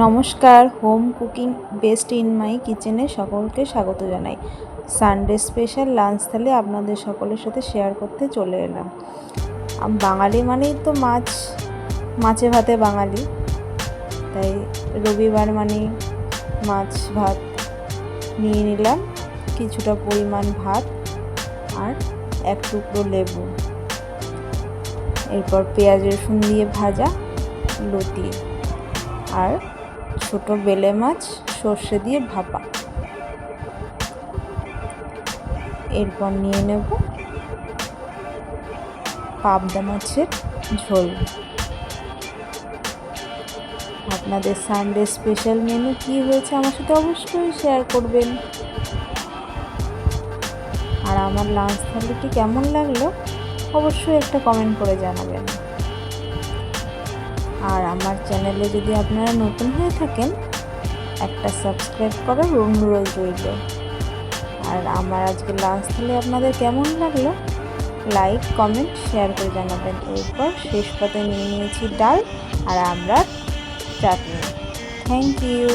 নমস্কার, home cooking best in my কিচেনে সকলকে স্বাগত জানাই। সানডে স্পেশাল লাঞ্চ থালি আপনাদের সকলের সাথে শেয়ার করতে চলে এলাম। বাঙালি মানেই তো মাছে ভাতে বাঙালি, তাই রবিবার মানেই মাছ ভাত নিয়ে নিলাম, কিছুটা পরিমাণ ভাত আর এক টুকরো লেবু, এরপর পেঁয়াজ রসুন দিয়ে ভাজা লতি আর ছোট বেলে মাছ সর্ষে দিয়ে ভাপা। এরপর নিয়ে নেব পাবদা মাছের ঝোল। আপনাদের সানডে স্পেশাল মেনু কী হয়েছে আমার সাথে অবশ্যই শেয়ার করবেন। আর আমার লাঞ্চ থালিটি কেমন লাগলো অবশ্যই একটা কমেন্ট করে জানাবেন। আর আমার চ্যানেলে যদি আপনারা নতুন হয়ে থাকেন একটা সাবস্ক্রাইব করার অনুরোধ রইল। আর আমার আজকে লাঞ্চ থালি আপনাদের কেমন লাগলো লাইক কমেন্ট শেয়ার করে জানাবেন। এরপর শেষ পাতে নিয়ে নিয়েছি ডাল আর আমড়ার চাটনি। Thank you.